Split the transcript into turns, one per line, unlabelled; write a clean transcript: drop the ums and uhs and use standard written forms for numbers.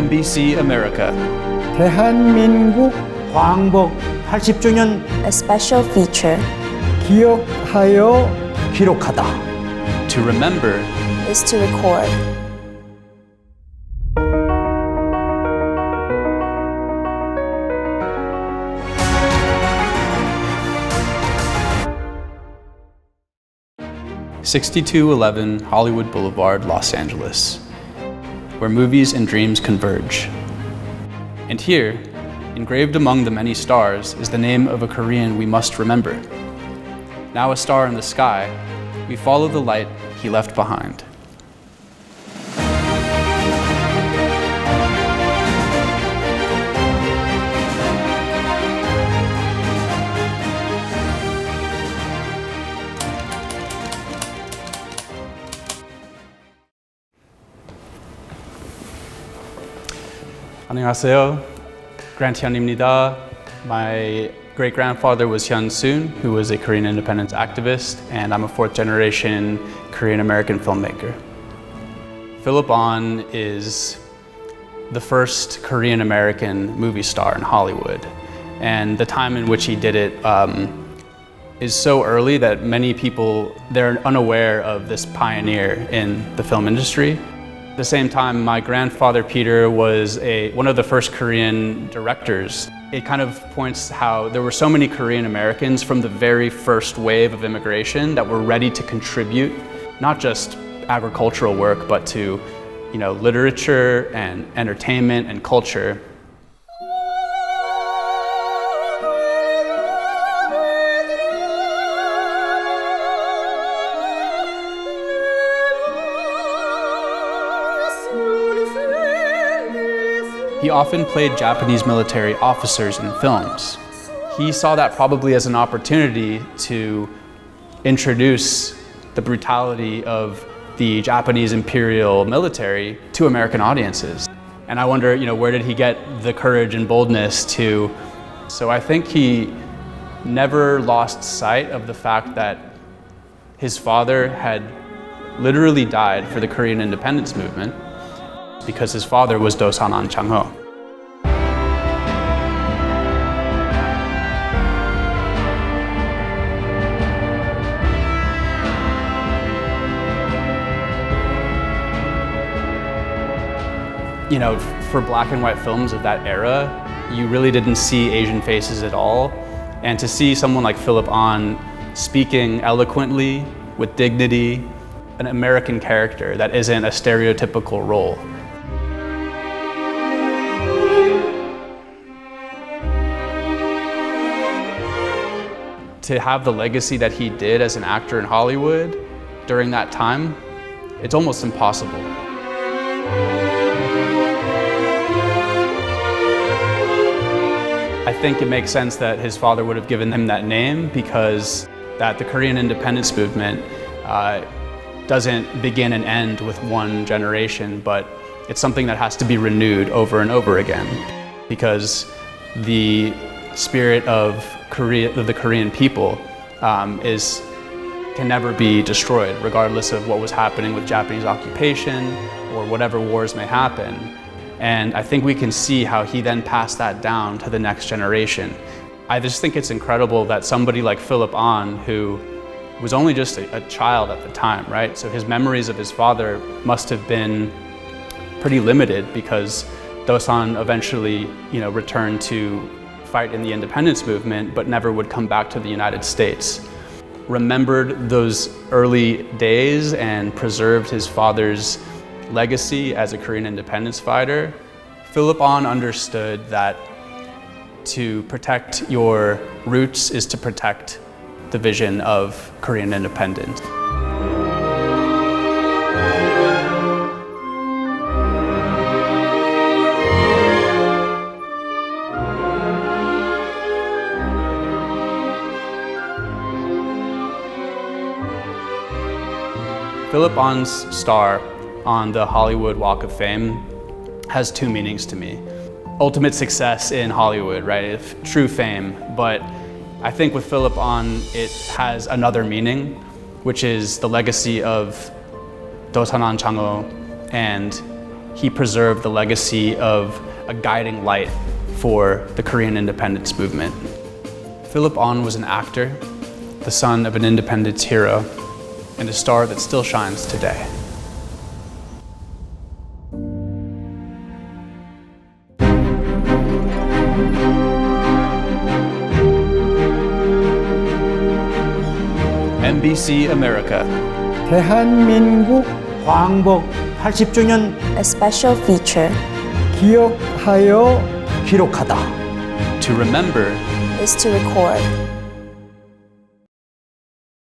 MBC America.
대한민국
광복 80주년
A special feature
기억하여
기록하다.
To remember
is to record.
(6211) Hollywood Boulevard, Los Angeles, where movies and dreams converge. And here, engraved among the many stars, is the name of a Korean we must remember. Now a star in the sky, we follow the light he left behind. 안녕하세요. Grant Hyun입니다. My great-grandfather was Hyun Soon, who was a Korean independence activist, and I'm a fourth-generation Korean-American filmmaker. Philip Ahn is the first Korean-American movie star in Hollywood, and the time in which he did it is so early that many people, they're unaware of this pioneer in the film industry. At the same time, my grandfather Peter was one of the first Korean directors. It kind of points how there were so many Korean Americans from the very first wave of immigration that were ready to contribute, not just agricultural work, but to, literature and entertainment and culture. He often played Japanese military officers in films. He saw that probably as an opportunity to introduce the brutality of the Japanese imperial military to American audiences. And I wonder, where did he get the courage and boldness to? So I think he never lost sight of the fact that his father had literally died for the Korean independence movement, because his father was Do-san An Chang-ho. For black and white films of that era, you really didn't see Asian faces at all. And to see someone like Philip Ahn speaking eloquently, with dignity, an American character that isn't a stereotypical role. To have the legacy that he did as an actor in Hollywood during that time, it's almost impossible. I think it makes sense that his father would have given him that name, because that the Korean independence movement doesn't begin and end with one generation, but it's something that has to be renewed over and over again, because the spirit of the Korean people can never be destroyed, regardless of what was happening with Japanese occupation or whatever wars may happen. And I think we can see how he then passed that down to the next generation. I just think it's incredible that somebody like Philip Ahn, who was only just a child at the time, right? So his memories of his father must have been pretty limited, because Do-san eventually, returned to fight in the independence movement, but never would come back to the United States. Remembered those early days and preserved his father's legacy as a Korean independence fighter. Philip Ahn understood that to protect your roots is to protect the vision of Korean independence. Philip Ahn's star on the Hollywood Walk of Fame has two meanings to me. Ultimate success in Hollywood, right? True fame. But I think with Philip Ahn, it has another meaning, which is the legacy of Do-san An Chang-ho and he preserved the legacy of a guiding light for the Korean independence movement. Philip Ahn was an actor, the son of an independence hero, and a star that still shines today. NBC America.
대한민국
광복 80주년
A special feature
기억하여
기록하다.
To remember
is to record.